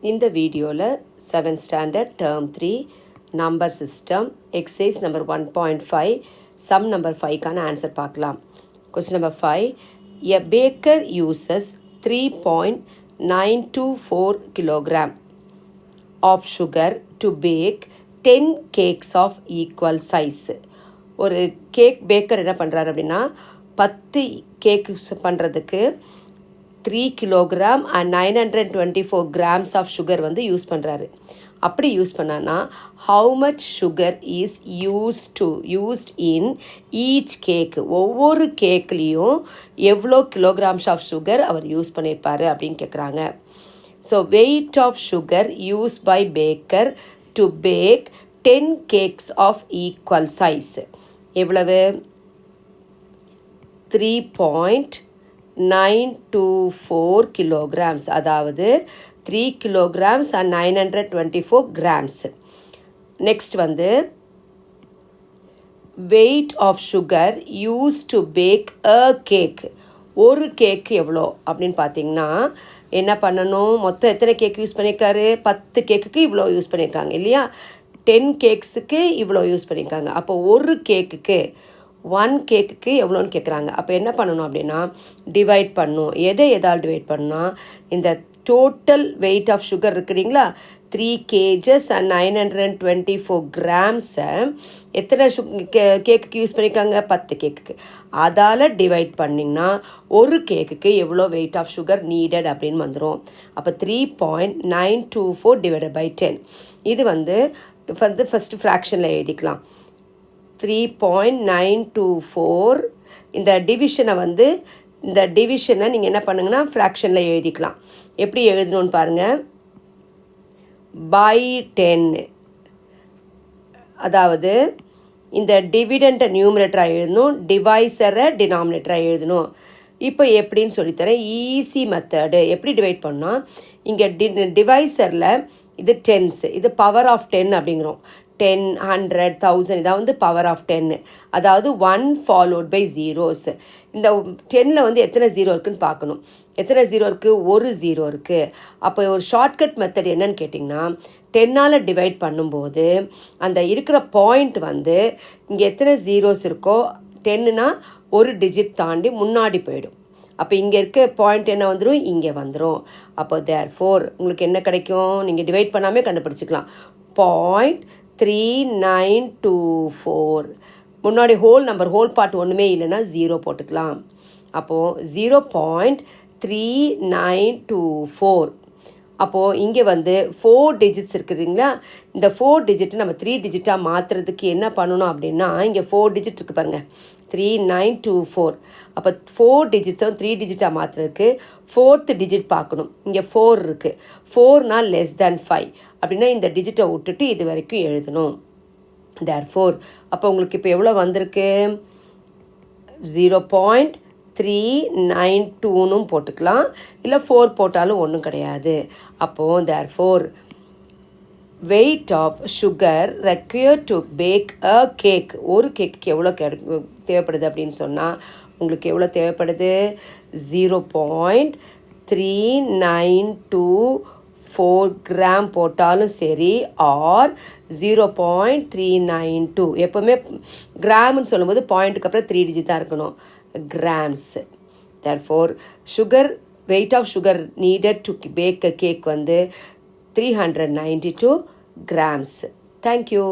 இந்த வீடியோவில் 7th standard term 3 number system exercise number 1.5 sum number 5க்கான ஆன்சர் பார்க்கலாம். Question number 5, a baker uses 3.924 kilogram of sugar to bake 10 cakes of equal size. ஒரு cake baker என்ன பண்ணுறாரு அப்படின்னா 10 cake பண்ணுறதுக்கு 3 kilogram and 924 grams of sugar வந்து use பண்ணுறாரு. அப்படி யூஸ் பண்ணான்னா how much sugar is used in each cake, ஒவ்வொரு கேக்லேயும் எவ்வளோ கிலோகிராம்ஸ் ஆஃப் சுகர் அவர் யூஸ் பண்ணியிருப்பார் அப்படின்னு கேட்குறாங்க. So weight of sugar use by baker to bake 10 cakes of equal size எவ்வளவு? 3.924 kilograms, அதாவது 3 kilograms and 924 grams. நெக்ஸ்ட் வந்து weight of sugar used to bake a cake. ஒரு கேக் எவ்வளோ அப்படின்னு பார்த்தீங்கன்னா என்ன பண்ணணும், மொத்தம் எத்தனை கேக் யூஸ் பண்ணியிருக்காரு? 10 கேக்குக்கு இவ்வளோ யூஸ் பண்ணியிருக்காங்க இல்லையா? 10 கேக்ஸுக்கு இவ்வளோ யூஸ் பண்ணியிருக்காங்க. அப்போ ஒரு கேக்குக்கு 1 கேக்குக்கு எவ்வளோன்னு கேட்குறாங்க. அப்போ என்ன பண்ணணும் அப்படின்னா டிவைட் பண்ணணும். எதால் டிவைட் பண்ணால் இந்த டோட்டல் வெயிட் ஆஃப் சுகர் இருக்குறீங்களா 3 kgs and 924 grams-ஐ எத்தனை கேக்குக்கு யூஸ் பண்ணியிருக்காங்க? 10 கேக்குக்கு. அதால் டிவைட் பண்ணிங்கன்னா ஒரு கேக்குக்கு எவ்வளோ வெயிட் ஆஃப் சுகர் நீடட் அப்படின்னு வந்துடும். அப்போ 3.924 டிவைடட் பை 10. இது வந்து ஃபஸ்ட்டு ஃப்ராக்ஷனில் எழுதிக்கலாம். 3.924 இந்த டிவிஷனை நீங்கள் என்ன பண்ணுங்கன்னா ஃப்ராக்ஷனில் எழுதிக்கலாம். எப்படி எழுதணும்னு பாருங்கள். பை 10, அதாவது இந்த டிவிடெண்ட்டை நியூமரேட்டராக எழுதணும், டிவைசரை டினாமினேட்டராக எழுதணும். இப்போ எப்படின்னு சொல்லித்தரேன். Easy method. எப்படி டிவைட் பண்ணால் இங்கே டிவைசரில் இது டென்ஸ், இது பவர் ஆஃப் 10 அப்படிங்கிறோம். 10, 100, 1000 இதான் வந்து பவர் ஆஃப் 10, அதாவது 1 ஃபாலோட் பை ஜீரோஸ். இந்த 10ல் வந்து எத்தனை ஜீரோ இருக்குதுன்னு பார்க்கணும். எத்தனை ஜீரோ இருக்குது? ஒரு ஜீரோ இருக்குது. அப்போ ஒரு ஷார்ட்கட் மெத்தட் என்னன்னு கேட்டிங்கன்னா 10ஆல் டிவைட் பண்ணும்போது அந்த இருக்கிற பாயிண்ட் வந்து இங்கே எத்தனை ஜீரோஸ் இருக்கோ 10னா ஒரு டிஜிட் தாண்டி முன்னாடி போயிடும். அப்போ இங்கே இருக்க பாயிண்ட் என்ன வந்துடும்? இங்கே வந்துடும். அப்போ தேர்ஃபோர் உங்களுக்கு என்ன கிடைக்கும்? நீங்கள் டிவைட் பண்ணாமே கண்டுபிடிச்சிக்கலாம். 0.3924. முன்னாடி ஹோல் பார்ட் ஒன்றுமே இல்லைன்னா 0 போட்டுக்கலாம். அப்போது 0.3924. அப்போது இங்கே வந்து 4 டிஜிட்ஸ் இருக்குதுங்களா? இந்த 4 டிஜிட்டு நம்ம 3 டிஜிட்டாக மாற்றுறதுக்கு என்ன பண்ணணும் அப்படின்னா இங்கே 4 டிஜிட் இருக்குது பாருங்கள், 3924. அப்போ 4 டிஜிட்ஸும் 3 டிஜிட்டாக மாற்றுறதுக்கு 4th டிஜிட் பார்க்கணும். இங்கே 4 இருக்குது. 4னா லெஸ் தேன் 5 அப்படின்னா இந்த டிஜிட்டை விட்டுட்டு இது வரைக்கும் எழுதணும். தேர்ஃபோர் அப்போ உங்களுக்கு இப்போ எவ்வளோ வந்திருக்கு? 0.392னும் போட்டுக்கலாம், இல்லை 4 போட்டாலும் ஒன்றும் கிடையாது. அப்போது therefore weight of sugar required to bake a cake, ஒரு கேக்கு எவ்வளோ தேவைப்படுது அப்படின்னு சொன்னால் உங்களுக்கு எவ்வளோ தேவைப்படுது? 0.392 கிராம் போட்டாலும் சரி, ஆர் 0.392. எப்போவுமே கிராம்னு சொல்லும்போது பாயிண்ட்டுக்கு அப்புறம் 3 டிஜிட் தான் இருக்கணும், grams. Therefore sugar weight of sugar needed to bake a cake வந்து 392 grams. Thank you.